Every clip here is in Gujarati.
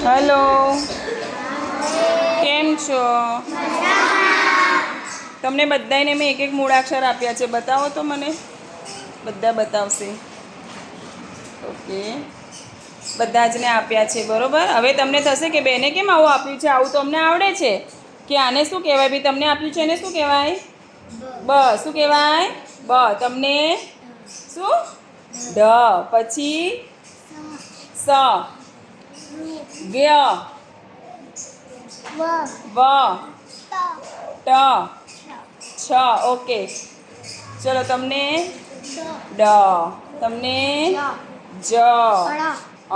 હેલો, કેમ છો? તમને બધાને મેં એક એક મૂળાક્ષર આપ્યા છે, બતાવો તો મને. બધા બતાવશે. ઓકે, બધા જને આપ્યા છે, બરોબર. હવે તમને થશે કે બેને કેમ આવું આપ્યું છે, આવું તો અમને આવડે છે કે આને શું કહેવાય. ભાઈ તમને આપ્યું છે એને શું કહેવાય? બ. શું કહેવાય? બ. તમને શું? ઢ. પછી સ, વ્ય, વ, ટ, છ. ઓકે, ચલો તમને ડ, તમને જ,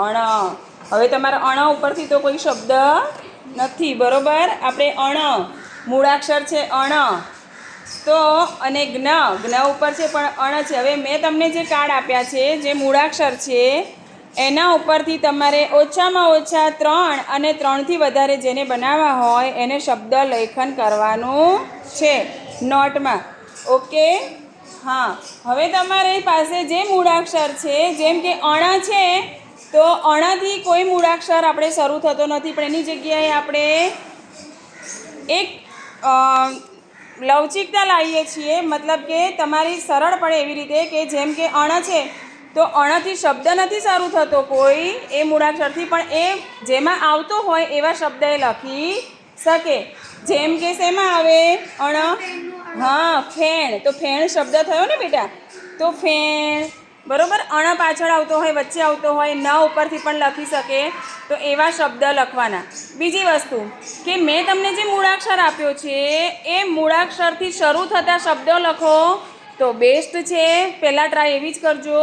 અણ. હવે તમારા અણ ઉપરથી તો કોઈ શબ્દ નથી, બરોબર. આપણે અણ મૂળાક્ષર છે, અણ તો અને જ્ઞ, જ્ઞ ઉપર છે પણ અણ છે. હવે મેં તમને જે કાર્ડ આપ્યા છે, જે મૂળાક્ષર છે એના ઉપરથી તમારે ઓછામાં ઓછા 3 અને 3થી વધારે જેને બનાવવા હોય એને શબ્દ લેખન કરવાનું છે નોટમાં. ઓકે, હા. હવે તમારી પાસે જે મૂળાક્ષર છે, જેમ કે અણ છે તો અણથી કોઈ મૂળાક્ષર આપણે શરૂ થતો નથી, પણ એની જગ્યાએ આપણે એક લવચિકતા લાવીએ છીએ. મતલબ કે તમારી સરળ પડે એવી રીતે કે જેમ કે અણ છે તો અણથી શબ્દ નથી શરૂ થતો કોઈ એ મૂળાક્ષરથી, પણ એ જેમાં આવતો હોય એવા શબ્દ એ લખી શકે. જેમ કે શેમાં આવે અણ? હા, ફેણ. તો ફેણ શબ્દ થયો ને બેટા, તો ફેણ, બરોબર. અણ પાછળ આવતો હોય, વચ્ચે આવતો હોય, ન ઉપરથી પણ લખી શકે, તો એવા શબ્દ લખવાના. બીજી વસ્તુ કે મેં તમને જે મૂળાક્ષર આપ્યો છે એ મૂળાક્ષરથી શરૂ થતા શબ્દો લખો તો બેસ્ટ છે. પહેલાં ટ્રાય એવી જ કરજો.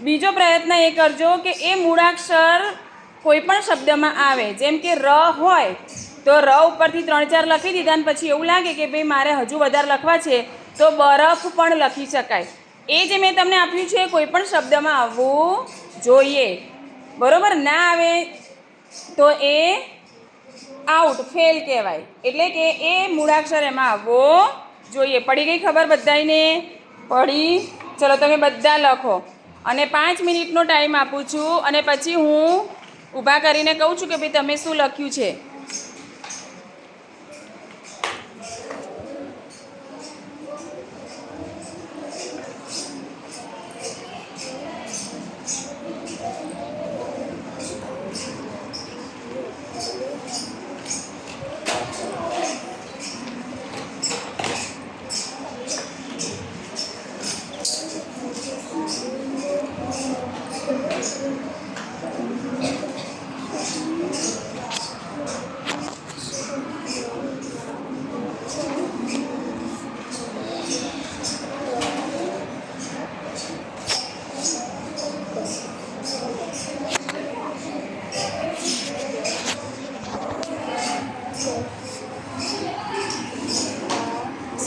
બીજો પ્રયત્ન એ કરજો કે એ મૂળાક્ષર કોઈ પણ શબ્દમાં આવે. જેમ કે ર હોય તો ર ઉપરથી 3-4 લખી દીધા અને પછી એવું લાગે કે ભાઈ મારે હજુ વધારે લખવા છે તો બરફ પણ લખી શકાય. એ જે મેં તમને આપ્યું છે કોઈ પણ શબ્દમાં આવવું જોઈએ, બરોબર. ના આવે તો એ આઉટ, ફેલ કહેવાય. એટલે કે એ મૂળાક્ષર એમાં આવવો જોઈએ. પડી ગઈ ખબર બધાયને? પડી. ચલો તમે બધા લખો અને 5 મિનિટનો ટાઈમ આપું છું અને પછી હું ઊભા કરીને કહું છું કે ભાઈ તમે શું લખ્યું છે.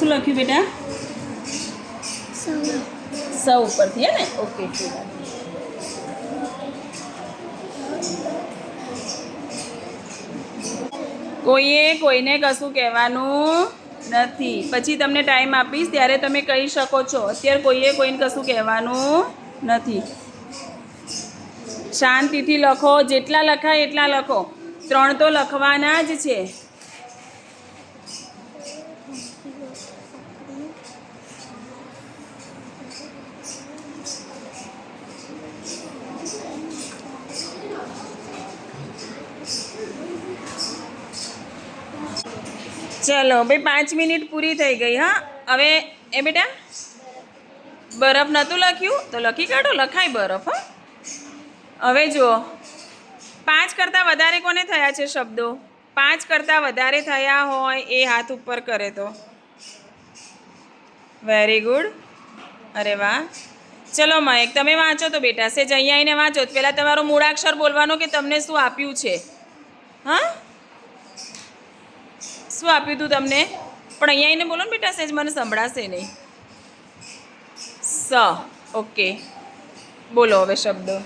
શું લખ્યું બેટા? સ ઉપરથી, હે ને? ઓકે, કોઈએ કોઈને કશું કહેવાનું નથી. પછી તમને ટાઈમ આપીશ ત્યારે તમે કહી શકો છો. અત્યારે કોઈએ કોઈને કશું કહેવાનું નથી. શાંતિથી લખો, જેટલા લખાય એટલા લખો. 3 તો લખવાના જ છે. ચલો ભાઈ, 5 મિનિટ પૂરી થઈ ગઈ. હા, હવે એ બેટા બરફ નહોતું લખ્યું તો લખી કાઢો, લખાય બરફ. હા, હવે જુઓ 5 કરતાં વધારે કોને થયા છે શબ્દો? 5 કરતાં વધારે થયા હોય એ હાથ ઉપર કરે તો વેરી ગુડ. અરે વાહ. ચલો મયંક, તમે વાંચો તો બેટા. સેજ અહીંયા આવીને વાંચો. પહેલાં તમારો મૂળાક્ષર બોલવાનો કે તમને શું આપ્યું છે. હા, શું આપ્યું હતું તમને? પણ અહીંયા આવીને બોલો ને બેટા, સેજ મને સંભળાશે નહીં. સ. ઓકે, બોલો હવે શબ્દો.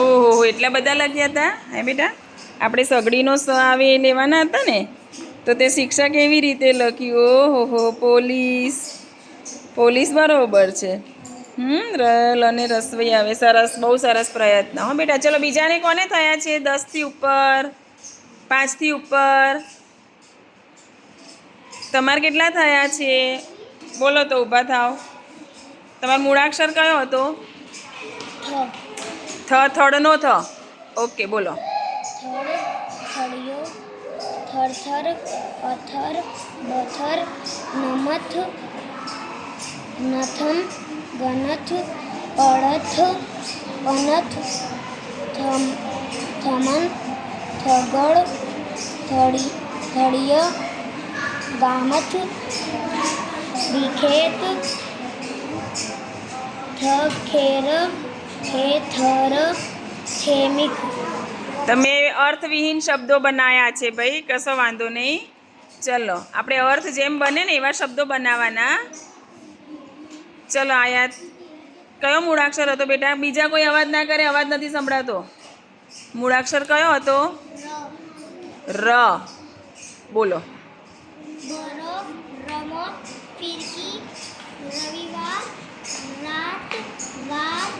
ઓહો, એટલા બધા લખ્યા હતા હે બેટા? આપણે સગડીનો સ આવે એ લેવાના હતા ને, તો તે શિક્ષક એવી રીતે લખ્યું. ઓહો, પોલીસ. પોલીસ બરોબર છે. રલ અને રસવઈ આવે. સરસ, બહુ સરસ પ્રયત્ન. હો બેટા. ચલો બીજાને કોને થયા છે 10થી ઉપર, 5થી ઉપર? તમારે કેટલા થયા છે બોલો તો, ઊભા થાવ. તમારો મૂળાક્ષર કયો હતો? થડનો થ. ઓકે, બોલો. થળિયો, થરથર, પથ્થર, બથર, નમથ, નથન, ગનથ, પડથ, પનથ, થમન, થગડ, થળિય, ગામથ, વિખેત, થખેર, ખેથર, ખેમિક. તમે અર્થવિહીન શબ્દો બનાવ્યા છે ભાઈ, કશો વાંધો નહીં. ચલો, આપણે અર્થ જેમ બને ને એવા શબ્દો બનાવવાના. ચલો, આયાત. કયો મૂળાક્ષર હતો બેટા? બીજા કોઈ અવાજ ના કરે, અવાજ નથી સંભળાતો. મૂળાક્ષર કયો હતો? ર. બોલો. રમત, ફિરકી, રવિવાર, રાત, વાત,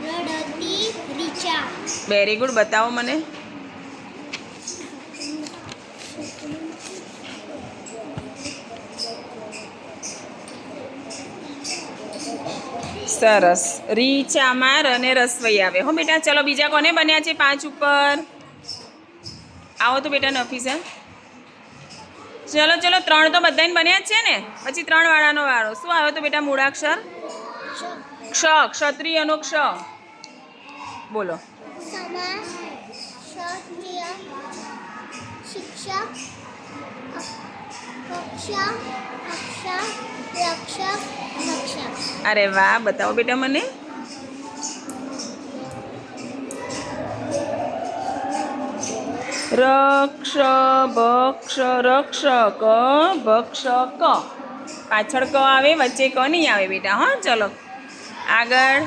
રડતી, રીચા. Very good. બતાવો મને. સરસ. રીચામાં ર અને રસવઈ આવે. હો બેટા. ચલો બીજા કોને બન્યા છે 5 ઉપર? આવો તો બેટા નફીસા. ચલો ચલો, 3 તો બધાને બન્યા જ છે ને. પછી 3 વાળાનો વારો. શું આવ્યો તો બેટા મૂળાક્ષર? ક્ષ. ક્ષત્રિયનો ક્ષ. બોલો. સમાસ, ક્ષત્રિય, શિક્ષક, કક્ષા, કક્ષા, રક્ષક, ભક્ષક. અરે વાહ. બતાવો બેટા મને. રક્ષ, ભક્ષ, રક્ષક, ભક્ષક. પાછળ ક આવે, વચ્ચે ક નહીં આવે બેટા. હા, ચલો આગળ.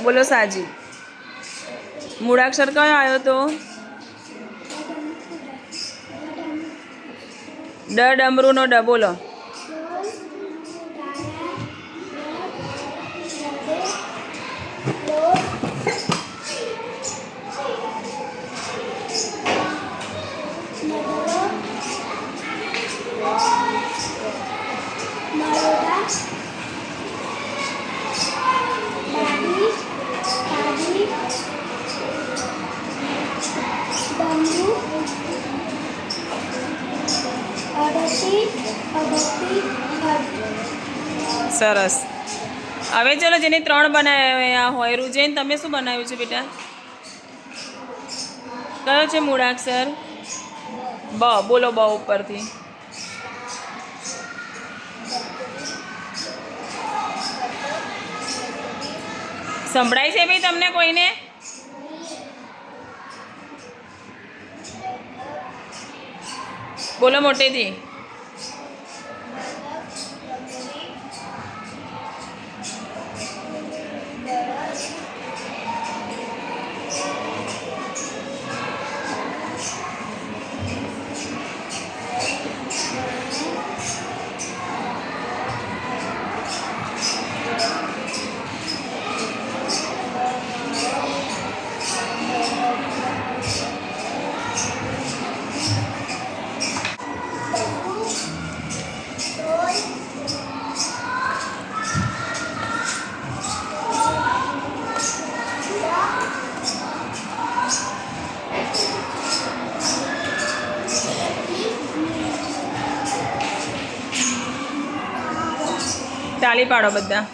બોલો સાજી. મૂળાક્ષર કયો આવ્યો તો? ડ. ડમરૂનો ડ. બોલો. સરસ. હવે ચલો, જેને 3 બનાવ્યા હોય. રુજેન, તમે શું બનાવ્યું છે બેટા? કયો છે મૂળાક્ષર? બ. બોલો બ ઉપરથી. સંભળાય છે ભાઈ તમને કોઈને? બોલો મોટેથી. તાળી પાડો બધા.